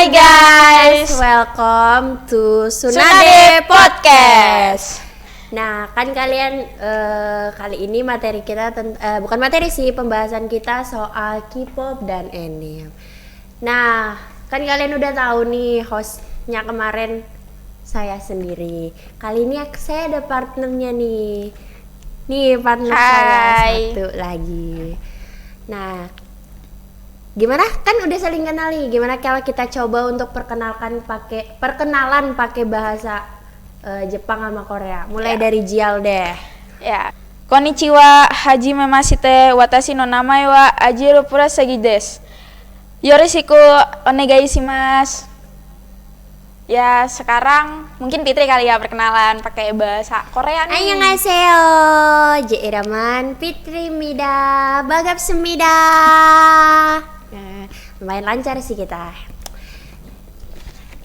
Hai guys, welcome to Tsunade Podcast. Nah, kan kalian kali ini materi kita bukan materi sih, pembahasan kita soal K-pop dan anime. Nah, kan kalian udah tahu nih hostnya kemarin saya sendiri. Kali ini saya ada partnernya nih. Nih partner saya satu lagi. Nah, gimana? Kan udah saling kenal nih. Gimana kalau kita coba untuk perkenalan pakai bahasa Jepang sama Korea. Mulai dari Jial deh. Ya. Konnichiwa, hajime mashite, watashi no namae wa Ajiro Purasagi desu. Yoroshiku onegai shimasu. Ya, sekarang mungkin Fitri kali ya perkenalan pakai bahasa Korea nih. Annyeonghaseyo, Jeiraman Fitrimida, Bagapsmida. Lumayan lancar sih kita.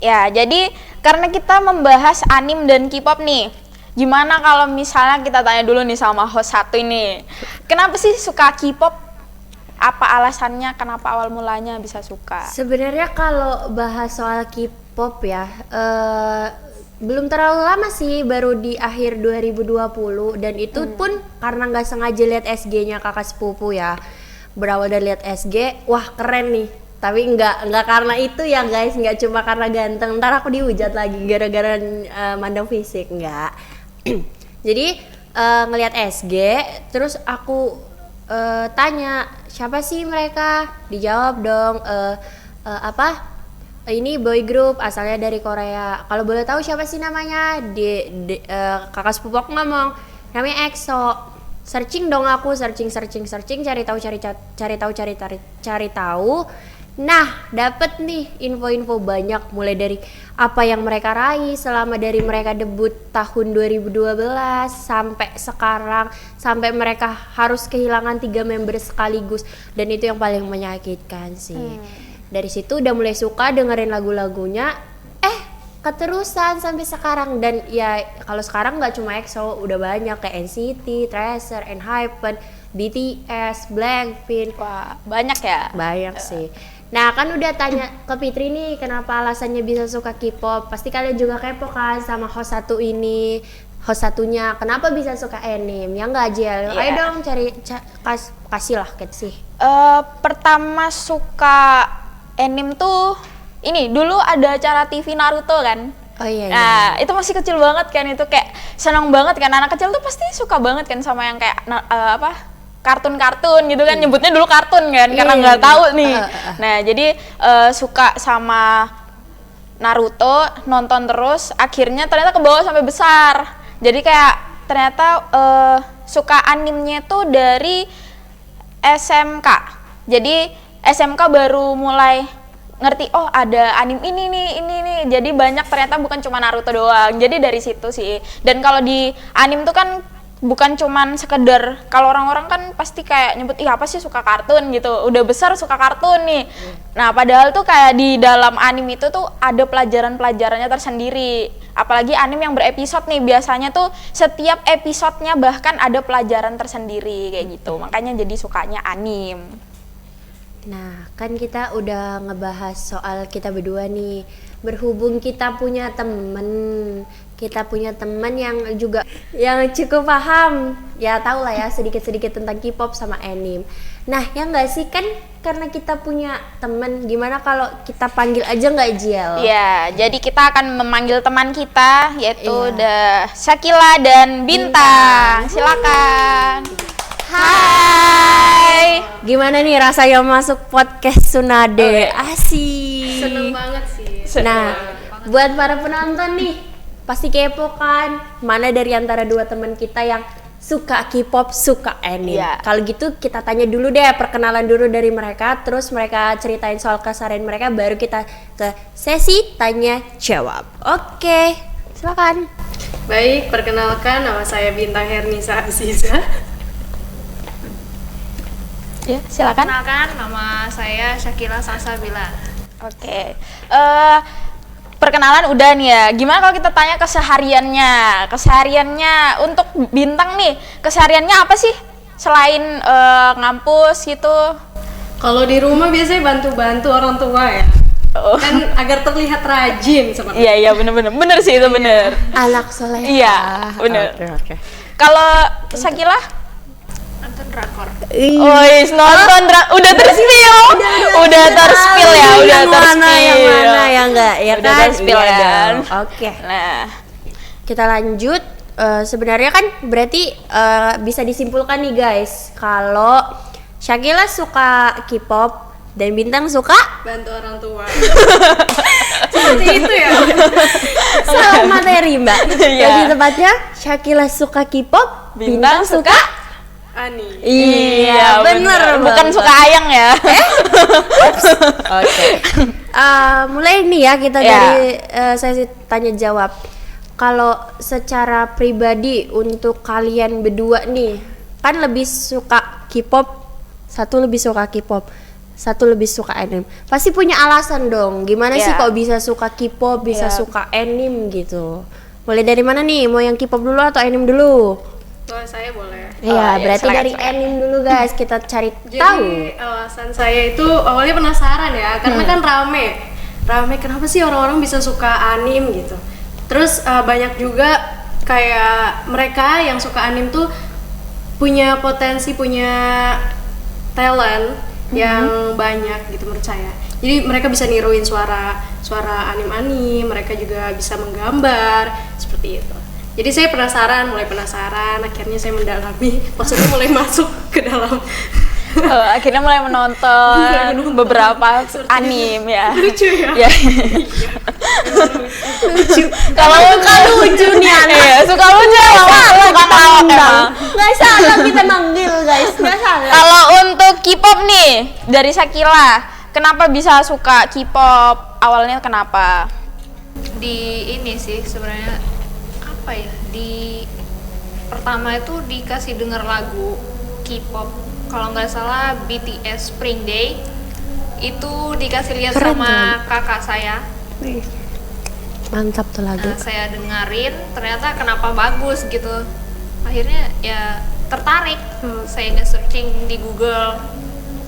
Ya, jadi karena kita membahas anime dan K-pop nih, gimana kalau misalnya kita tanya dulu nih sama host satu ini, kenapa sih suka K-pop? Apa alasannya, kenapa awal mulanya bisa suka? Sebenarnya kalau bahas soal K-pop ya, belum terlalu lama sih, baru di akhir 2020, dan itu pun karena nggak sengaja lihat SG-nya kakak sepupu ya. Berawal dari lihat SG, wah keren nih. Tapi nggak karena itu ya guys, nggak cuma karena ganteng. Ntar aku dihujat lagi gara-gara mandang fisik, nggak. Jadi ngelihat SG, terus aku tanya siapa sih mereka? Dijawab dong ini boy group asalnya dari Korea. Kalau boleh tahu siapa sih namanya? Kakak sepupu aku ngomong namanya EXO. Searching dong aku, searching cari tahu. Nah, dapet nih info-info banyak, mulai dari apa yang mereka raih selama dari mereka debut tahun 2012 sampai sekarang, sampai mereka harus kehilangan 3 member sekaligus, dan itu yang paling menyakitkan sih. Dari situ udah mulai suka dengerin lagu-lagunya, keterusan sampai sekarang. Dan ya kalau sekarang nggak cuma EXO, udah banyak kayak NCT, Treasure, ENHYPEN, BTS, Blackpink. Wah, banyak ya? Banyak sih. Nah, kan udah tanya ke Fitri nih kenapa alasannya bisa suka K-pop. Pasti kalian juga kepo kan sama host satunya kenapa bisa suka anime. Ya nggak Jel? Ayo dong kasih lah sih. Pertama suka anime tuh ini, dulu ada acara TV Naruto kan. Oh iya. Nah, itu masih kecil banget kan, itu kayak seneng banget kan, anak kecil tuh pasti suka banget kan sama yang kayak kartun-kartun gitu kan, nyebutnya dulu kartun kan, karena nggak tahu nih. Nah, jadi suka sama Naruto, nonton terus, akhirnya ternyata kebawa sampai besar. Jadi kayak ternyata suka animenya tuh dari SMK. Jadi SMK baru mulai ngerti, oh ada anime ini nih. Jadi banyak, ternyata bukan cuma Naruto doang. Jadi dari situ sih. Dan kalau di anime tuh kan bukan cuman sekedar, kalau orang-orang kan pasti kayak nyebut, apa sih suka kartun gitu, udah besar suka kartun nih. Nah, padahal tuh kayak di dalam anime itu tuh ada pelajaran-pelajarannya tersendiri. Apalagi anime yang berepisode nih, biasanya tuh setiap episodenya bahkan ada pelajaran tersendiri kayak gitu. Makanya jadi sukanya anime. Nah, kan kita udah ngebahas soal kita berdua nih. Berhubung kita punya temen yang cukup paham, ya tau lah ya sedikit-sedikit tentang K-pop sama anime. Nah, ya nggak sih, kan karena kita punya temen, gimana kalau kita panggil aja nggak Jiel? Iya, jadi kita akan memanggil teman kita, yaitu Shakila dan Bintang. Silakan. Hai. Gimana nih rasanya masuk podcast Tsunade? Asik. Seneng banget sih. Nah, buat para penonton nih, pasti kepo kan, mana dari antara dua teman kita yang suka K-pop, suka anime. Kalau gitu kita tanya dulu deh, perkenalan dulu dari mereka, terus mereka ceritain soal keseharian mereka, baru kita ke sesi tanya jawab. Oke, silakan. Baik, perkenalkan, nama saya Bintang Hernisa Aziza. Ya, silakan. Perkenalkan, nama saya Shakila Salsabila. Oke. Perkenalan udah nih ya. Gimana kalau kita tanya kesehariannya untuk Bintang nih, kesehariannya apa sih selain ngampus gitu? Kalau di rumah biasanya bantu-bantu orang tua ya. Dan agar terlihat rajin seperti Iya bener sih itu bener. Anak soleh. Iya bener. Oke. Kalau Shakila? nonton drakor. Nonton udah terspill. Udah terspill ya, udah Yang mana terspill. ya enggak ya Udah kan? terspill Iya kan? dong. Oke. Nah, Kita lanjut. Sebenarnya kan berarti bisa disimpulkan nih guys, kalau Shakila suka K-pop dan Bintang suka Bantu orang tua. Seperti itu ya. salah materi mbak. Iya. Lebih tepatnya Shakila suka K-pop, Bintang suka Ani. Iya, bener Bukan banget. suka ayang ya. Oke. Mulai nih ya kita Ya. dari sesi tanya jawab. Kalau secara pribadi untuk kalian berdua nih, kan lebih suka K-pop, satu lebih suka K-pop, satu lebih suka anime. Pasti punya alasan dong. Gimana sih Ya. kok bisa suka K-pop, bisa Ya. suka anime gitu? Mulai dari mana nih? Mau yang K-pop dulu atau anime dulu? Kalau saya boleh. Iya, iya, berarti silakan, dari silakan. anime dulu guys. Kita cari Jadi tahu. alasan saya itu awalnya penasaran ya, karena kan rame kenapa sih orang-orang bisa suka anim gitu. Terus banyak juga kayak mereka yang suka anim tuh punya potensi, punya talent yang banyak gitu menurut saya. Jadi mereka bisa niruin suara anim-anim, mereka juga bisa menggambar seperti itu. Jadi saya mulai penasaran, akhirnya saya mendalami, maksudnya mulai masuk ke dalam. Akhirnya mulai menonton beberapa anime ya. Lucu ya. Ya. Kalau suka lucu nih suka lucu suka tawa emang. Nggak salah kita manggil guys, nggak salah. Kalau untuk K-pop nih dari Shakila, kenapa bisa suka K-pop? Awalnya kenapa? Di ini sih sebenarnya apa ya, di pertama itu dikasih denger lagu K-pop, kalau nggak salah BTS Spring Day, itu dikasih lihat Keren, sama kakak saya. Mantap tuh lagu. Nah, saya dengerin, ternyata kenapa bagus gitu, akhirnya ya tertarik. Saya nge-searching di Google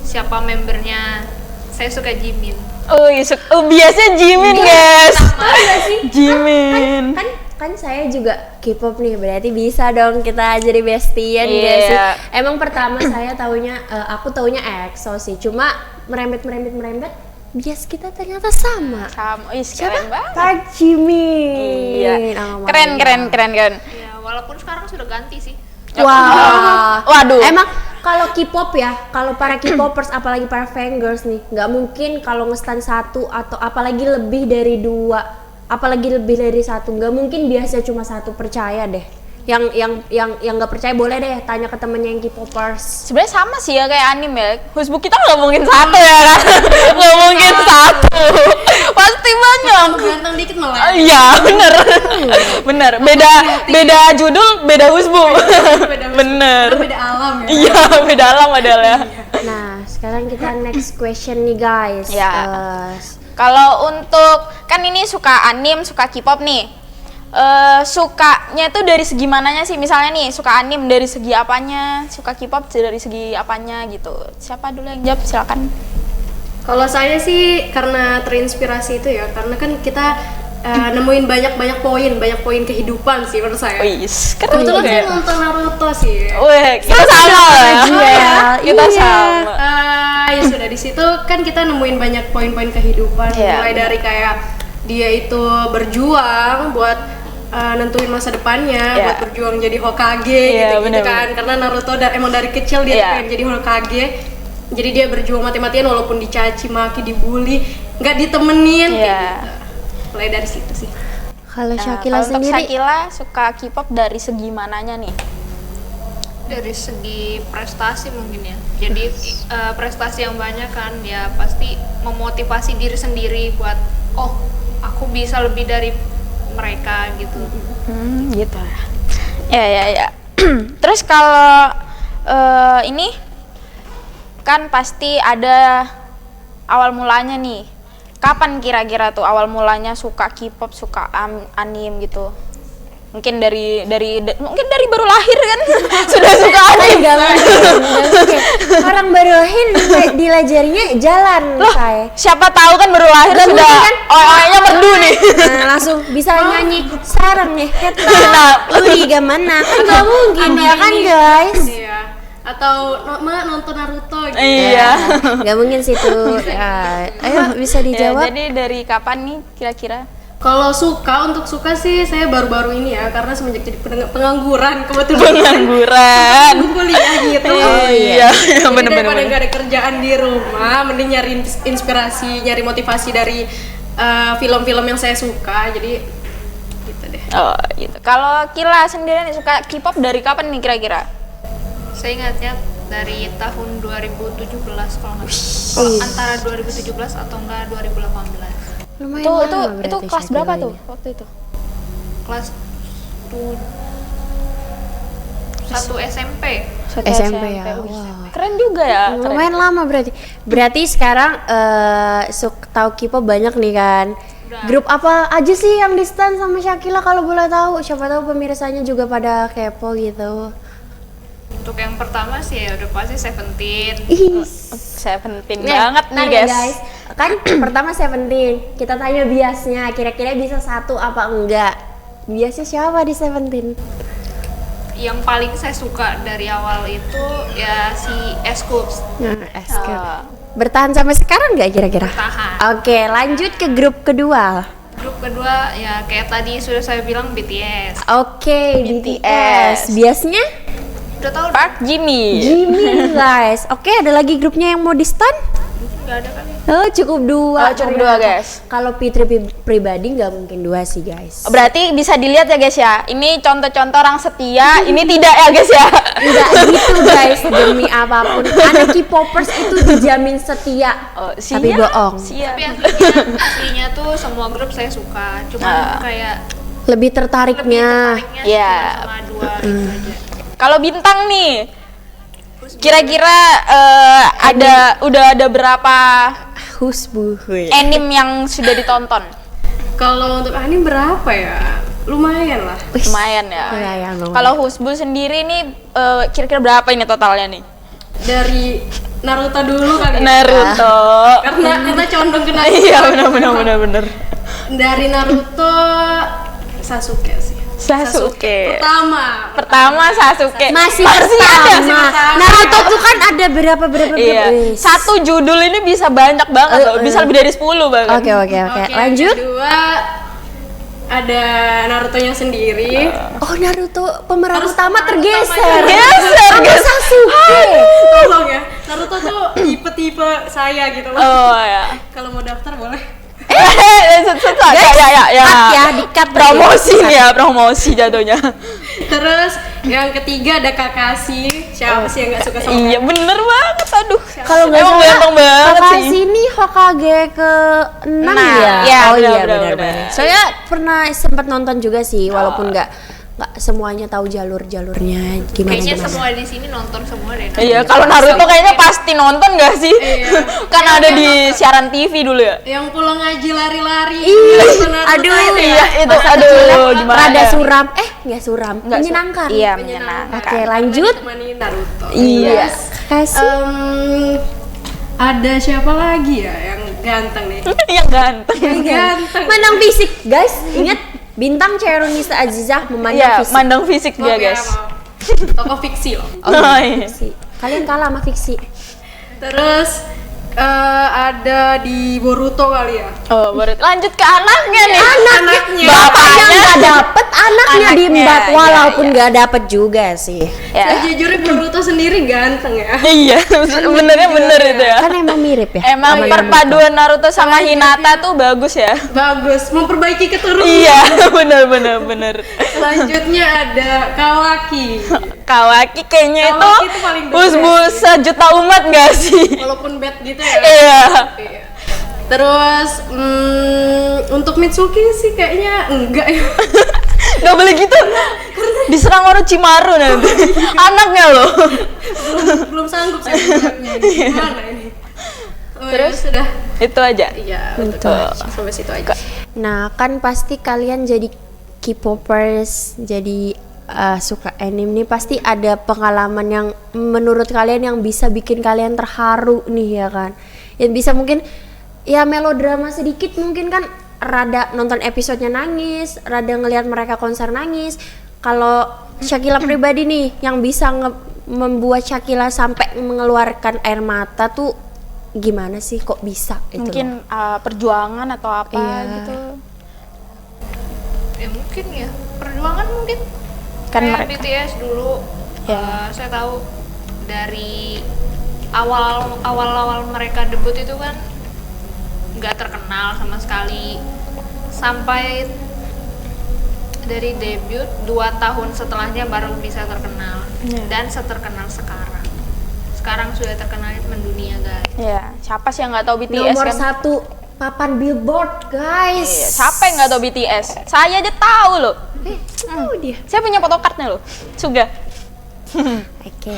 siapa membernya, saya suka Jimin. Biasanya Jimin guys. Tahu nggak sih? Jimin. Kan saya juga K-pop nih, berarti bisa dong kita jadi bestian Iya. ya sih. Emang pertama saya aku taunya EXO sih, cuma merembet bias kita ternyata sama. Sama, Siapa? keren banget. Park Jimin. Iya. Oh my Keren. God. Ya walaupun sekarang sudah ganti sih. Wah, Waduh. Emang kalau K-pop ya, kalau para K-popers apalagi para fangirls nih, nggak mungkin kalau ngestan satu atau apalagi lebih dari dua, apalagi lebih dari satu, nggak mungkin biasa cuma satu, percaya deh. Yang nggak percaya boleh deh tanya ke temennya yang K-popers. Sebenarnya sama sih ya kayak anime ya. Facebook kita nggak mungkin satu ya kan? Nggak mungkin satu. Pasti banyak. Ganteng dikit malah. Iya bener. Beda judul, beda husbu. Bener. Beda alam ya. Iya beda alam adalah. Nah, sekarang kita next question nih guys. Ya. Eh, Kalau untuk kan ini suka anime, suka K-pop nih. Sukanya tuh dari segi mananya sih? Misalnya nih suka anime dari segi apanya, suka K-pop dari segi apanya gitu. Siapa dulu yang jawab? Silakan. Kalau saya sih karena terinspirasi itu ya, karena kan kita nemuin banyak poin kehidupan sih menurut saya. Wis, Kebetulan keren saya juga. nonton Naruto sih. Wih, kita sama ya. Iya, Kita iya. sama. Ya sudah di situ kan kita nemuin banyak poin-poin kehidupan, Iya, mulai dari kayak dia itu berjuang buat nentuin masa depannya, Iya. buat berjuang jadi Hokage Iya, gitu-gitu bener, kan. Karena Naruto emang dari kecil dia Iya. pengen jadi Hokage. Jadi dia berjuang mati-matian walaupun dicaci maki, dibully, nggak ditemenin kayak Iya. gitu. Mulai dari situ sih. Kalau Nah, Shakila kalau untuk sendiri, Shakila suka K-pop dari segi mananya nih? Dari segi prestasi mungkin ya, jadi prestasi yang banyak kan ya pasti memotivasi diri sendiri buat aku bisa lebih dari mereka gitu. Gitu ya. Terus kalau ini kan pasti ada awal mulanya nih. Kapan kira-kira tuh awal mulanya suka K-pop, suka anime gitu? Mungkin mungkin dari baru lahir kan sudah suka anime. Enggak mungkin. Orang baru lahir dilajarinya jalan saya. Siapa tahu kan baru lahir Nggak sudah mungkin kan? oe-oenya merdu nih. Nah, langsung bisa nyanyi sarang nih Nah. kita uri gimana kan nggak mungkin ya kan guys. Iya. Atau nonton Naruto gitu. Iya. Nggak mungkin sih tuh. Ya, ayo bisa Ya, dijawab. jadi dari kapan nih kira-kira? Kalau untuk suka sih saya baru-baru ini ya, karena semenjak jadi pengangguran kebetulan. Pengangguran. Kuliah gitu. Oh iya, Jadi bener-bener. daripada nggak ada kerjaan di rumah, mending nyari inspirasi, nyari motivasi dari film-film yang saya suka. Jadi gitu deh. Oh gitu. Kalau Kila sendiri nih suka K-pop dari kapan nih kira-kira? Saya ingatnya dari tahun 2017 kalau nggak salah. Kalau antara 2017 atau enggak 2018. Lumayan Itu lama itu berarti kelas Shakira berapa ini. tuh waktu itu? Kelas 1 SMP. Satu SMP ya. Wih, Wow. keren juga ya. keren. Lumayan lama berarti. Berarti sekarang tahu K-pop banyak nih kan. Udah. Grup apa aja sih yang di stan sama Shakila kalau boleh tahu? Siapa tahu pemirsanya juga pada kepo gitu. Untuk yang pertama sih ya udah pasti Seventeen. Ih, Seventeen banget nih ntar ya, guys. Kan pertama Seventeen. Kita tanya biasnya, kira-kira bisa satu apa enggak? Biasnya siapa di Seventeen? Yang paling saya suka dari awal itu ya si S-Coups. Nah, Esker. Oh. Bertahan sampai sekarang nggak kira-kira? Bertahan. Oke, lanjut ke grup kedua. Grup kedua ya kayak tadi sudah saya bilang BTS. Oke, BTS. BTS. Biasanya Udah tahu Park Jimmy. Jimmy guys. Oke, ada lagi grupnya yang mau di stan? nggak ada kali. Oh, cukup dua. Oh, cukup dua, guys. Kalau Fitri pribadi nggak mungkin dua sih guys. Berarti bisa dilihat ya guys ya. Ini contoh-contoh orang setia, ini tidak ya guys ya. Enggak gitu guys, demi apapun. Anak K-popers itu dijamin setia. Oh, Tapi bohong. Sia. Tapi aslinya tuh semua grup saya suka. Cuma Ah. kayak Lebih tertariknya. tertariknya Iya. cuma sama dua itu aja. Kalau bintang nih, kira-kira udah ada berapa Husbu. anime yang sudah ditonton? Kalau untuk anime berapa ya? Lumayan lah. Lumayan ya. Lumayan, lumayan. Kalau Husbu sendiri nih kira-kira berapa ini totalnya nih? Dari Naruto dulu kali ya. Naruto. Karena condong ke Naruto. Iya benar. Dari Naruto Sasuke sih. Sasuke. Pertama Sasuke. Masih ada. pertama. Naruto tuh kan ada berapa Iya. Wih. Satu judul ini bisa banyak banget loh. Bisa lebih dari 10 bahkan. Oke. Oke, Lanjut. Kedua ada Naruto-nya sendiri. Oh, Naruto pemeran Harus utama pemeran tergeser. Geser, Sama guys. Sasuke. Tolong ya. Naruto tuh tipe-tipe saya gitu loh. Oh ya. Kalau mau daftar boleh. Ya. Cut ya, di-cut Promosi nih ya, promosi jatuhnya. Terus yang ketiga ada Kakashi. Siapa sih yang nggak suka sama Iya bener banget, aduh. Kalau nggak Emang salah, ganteng banget Kakashi sih. ini Hokage ke-6 Nah, ya? iya, Oh iya benar. benar. Soalnya pernah sempat nonton juga sih, walaupun nggak semuanya tahu jalurnya gimana. Kayaknya gimana. semua di sini nonton semua deh. Iya, kalau Naruto kayaknya pasti nonton gak sih? Iya. Kan ada di siaran TV dulu ya. yang pulang ngaji lari-lari. Ih, Naruto aduh, itu ya. Iya, itu Masa aduh kecilnya gimana? Rada ya? suram. Nggak suram, Nggak su- menyenangkan. Iya, Menyenangkan. menyenangkan. Oke, lanjut. Temani Naruto. Iya. Kasih. Ada siapa lagi ya yang ganteng nih? Yang ganteng. Yang ganteng. Mandang fisik, guys. Ingat bintang Cherunisa Azizah memandang Iya, fisik. mandang fisik dia, Maaf ya, guys. maaf. Tokoh fiksi loh. Oh, Oh, iya. fiksi. Kalian kalah sama fiksi. Terus ada di Boruto kali ya. Oh, baru lanjut ke anaknya nih. Anaknya. Bapaknya nggak dapet, anaknya Anaknya, diembat. iya, Walaupun iya. nggak dapet juga sih. Ya. Sejujurnya Boruto sendiri ganteng ya. Iya, benernya bener itu ya. Kan emang mirip ya. Emang sama perpaduan Naruto sama Hinata tuh bagus ya. Bagus, memperbaiki keturunan. Iya, bener. Selanjutnya ada Kawaki. Kawaki kayaknya Kawaki itu paling the bus-bus sejuta umat gak sih? Walaupun bad gitu ya. Iya. Iya. Terus untuk Mitsuki sih kayaknya enggak ya. Gak boleh gitu. Diserang Orochimaru nanti. Anaknya loh. belum sanggup saya menjawabnya ini. Gimana ini? Oh, Terus? ya sudah. Itu aja. Iya, Itu betul. Sampai situ aja. Nah, kan pasti kalian jadi K-popers jadi suka anime nih pasti ada pengalaman yang menurut kalian yang bisa bikin kalian terharu nih ya kan, yang bisa mungkin ya melodrama sedikit, mungkin kan rada nonton episodenya nangis, rada ngelihat mereka konser nangis. Kalau Shakila pribadi nih yang bisa membuat Shakila sampai mengeluarkan air mata tuh gimana sih, kok bisa itu? Mungkin perjuangan atau apa gitu. Ya mungkin ya perjuangan mungkin Kan kayak mereka. BTS dulu. Ya. Saya tahu dari awal mereka debut itu kan nggak terkenal sama sekali, sampai dari debut 2 tahun setelahnya baru bisa terkenal. Dan seterkenal sekarang sudah terkenal mendunia guys. Ya, siapa sih yang nggak tahu BTS Nomor kan? 1 papan Billboard guys. Iya, siapa yang nggak tahu BTS? Saya aja tahu loh. Tahu dia. Saya punya photocardnya loh. Juga. Oke,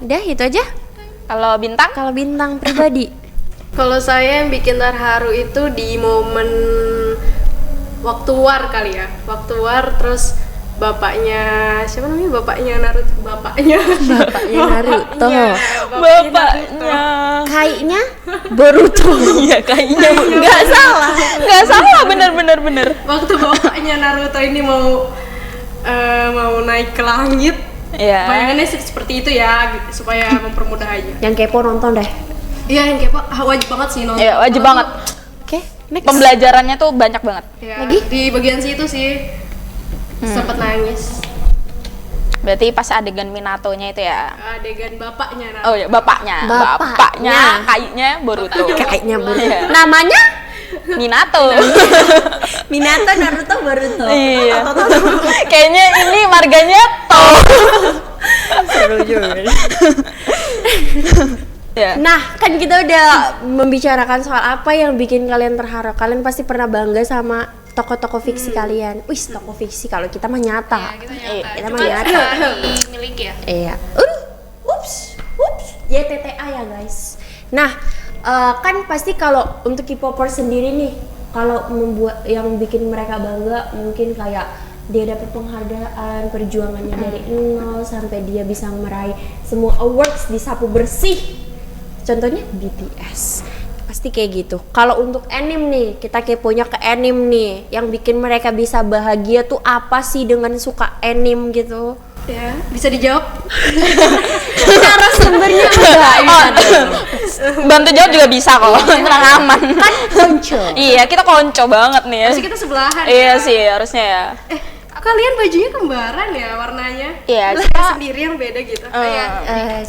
udah itu aja. Kalau bintang? Kalau bintang pribadi, Kalau saya yang bikin terharu itu di momen waktu war kali ya. Waktu war terus bapaknya siapa namanya? Bapaknya Naruto. bapaknya Naruto. Bapaknya. Kayaknya Boruto. Iya, kayaknya. Nggak salah. Nggak salah, bener. Waktu bapaknya Naruto ini mau naik ke langit. Iya. Bayangannya sih seperti itu ya, supaya mempermudah aja. Yang kepo nonton deh. Iya, yang kepo wajib banget sih nonton. Iya, wajib banget. Oke, next. Pembelajarannya tuh banyak banget. Ya, Lagi? di bagian situ sih sempet nangis. Berarti pas adegan Minatonya itu ya. Adegan bapaknya Naruto. Oh ya, bapaknya. Bapaknya. Kayaknya Boruto. Kayaknya Boruto. Iya. Namanya Minato. Minato, Naruto, Boruto. Iya. Kayaknya ini marganya To. Seru juga. Ya. Nah, kan kita udah membicarakan soal apa yang bikin kalian terharu. Kalian pasti pernah bangga sama tokoh-tokoh fiksi kalian. Wih, tokoh fiksi, kalau kita mah nyata. Ya, kita Iya, nyata. kita Cuma mah nyata. dimiliki ya. Iya. Ups. YTTA ya guys. Nah, kan pasti kalau untuk K-popers sendiri nih, kalau membuat yang bikin mereka bangga, mungkin kayak dia dapat penghargaan, perjuangannya dari nol sampai dia bisa meraih semua awards disapu bersih. Contohnya BTS. Pasti kayak gitu. Kalau untuk anime nih, kita keponya ke anime nih, yang bikin mereka bisa bahagia tuh apa sih dengan suka anime gitu? Ya, bisa dijawab? Cara sumbernya enggak Bantu jawab juga bisa kok. Tenang, aman. kan konco. Iya, kita konco banget nih ya. Pasti kita sebelahan. Iya ya. sih, harusnya ya. Kalian bajunya kembaran ya warnanya? Iya, Lah, kita- sendiri yang beda gitu.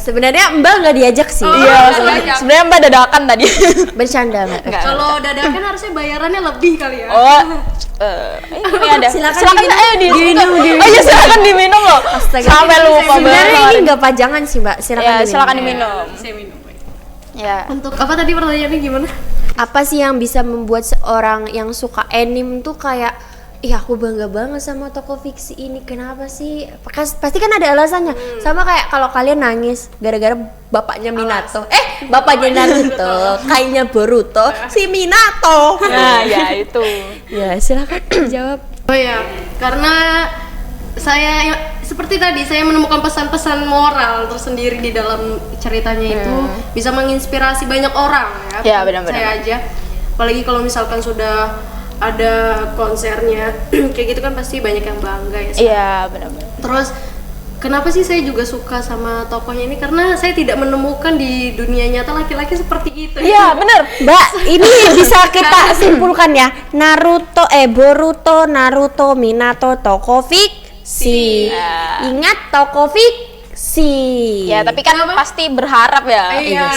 Sebenarnya Mbak nggak diajak sih. Iya, banyak. sebenarnya Mbak dadakan tadi. Bercanda Mbak. Enggak. Kalau dadakan harusnya bayarannya lebih kali ya. Oh, ini ada. Silakan diminum. Ayo Diminum. Oh iya, silakan diminum loh. Astaga. Sampai lupa Sebenarnya banget. ini nggak pajangan sih Mbak. Silakan Ya, diminum. silakan diminum. Saya minum. Ya. Untuk apa tadi pertanyaannya gimana? Apa sih yang bisa membuat seorang yang suka anime tuh kayak, ih aku bangga banget sama tokoh fiksi ini, kenapa sih? Pasti kan ada alasannya. Sama kayak kalau kalian nangis gara-gara bapaknya Minato. Bapaknya Naruto, kayaknya Boruto, si Minato. Nah, ya itu. Ya, silakan jawab. Oh ya, karena saya seperti tadi saya menemukan pesan-pesan moral tersendiri di dalam ceritanya itu bisa menginspirasi banyak orang ya. Ya, benar-benar. Saya aja. Apalagi kalau misalkan sudah ada konsernya kayak gitu kan pasti banyak yang bangga ya. Iya, benar-benar. Terus kenapa sih saya juga suka sama tokohnya ini? Karena saya tidak menemukan di dunia nyata laki-laki seperti itu. Iya, benar. Mbak, ini bisa kita simpulkan ya. Boruto, Naruto, Minato, toko fiksi. Ingat toko fiksi. Ya, tapi kan Kenapa? pasti berharap ya. Iya.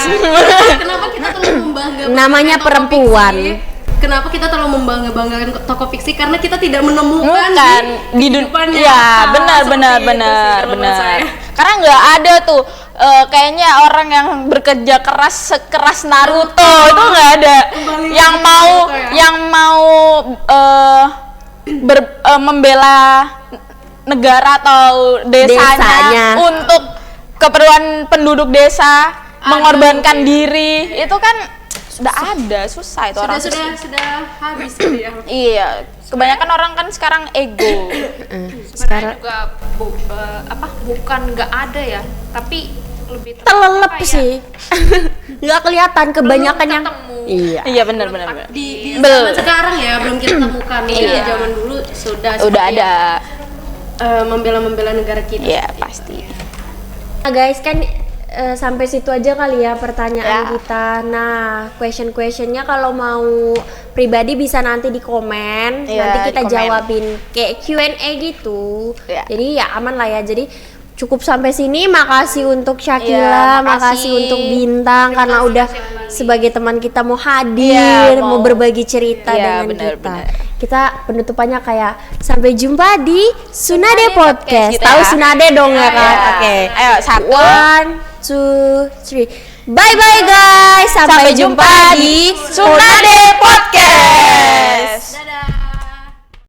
Kenapa kita terlalu membanggakan Namanya tokoh perempuan. fiksi? Kenapa kita terlalu membanggakan tokoh fiksi? Karena kita tidak menemukan Bukan di kehidupannya. Iya, benar Seperti benar itu sih benar kalau menurut benar. saya. Karena nggak ada tuh kayaknya orang yang bekerja keras sekeras Naruto itu nggak ada. Kembali Yang lagi ke mau Naruto ya. yang mau membela negara atau desanya, Desanya. untuk keperluan penduduk desa, mengorbankan diri, itu kan sudah ada, susah itu orang. Sudah habis gitu ya. Iya, kebanyakan orang kan sekarang ego. Sebenarnya juga bukan nggak ada ya, tapi lebih Telelep apa ya, sih. Nggak kelihatan kebanyakan yang ketemu. iya. Iya benar. Di zaman sekarang ya belum kita temukan. Mungkin Iya. zaman dulu sudah Udah seperti ada. membela negara kita. Iya pasti. Nah guys kan sampai situ aja kali ya pertanyaan Ya. kita. Nah questionnya kalau mau pribadi bisa nanti di komen, Iya, nanti kita di komen. jawabin kayak Q&A gitu. Ya. Jadi ya aman lah ya. Jadi cukup sampai sini. Makasih untuk Syakila, Iya, makasih makasih. untuk Bintang karena udah sebagai teman kita mau hadir, Iya, mau mau- berbagi cerita Iya, dengan benar, kita. benar. Kita penutupannya kayak sampai jumpa di Sunade Podcast. Podcast gitu Tahu ya. Sunade dong ya kan? Iya. Oke. Ayo, 1, 1, 2, 3. Bye bye guys. Sampai jumpa di Sunade Podcast.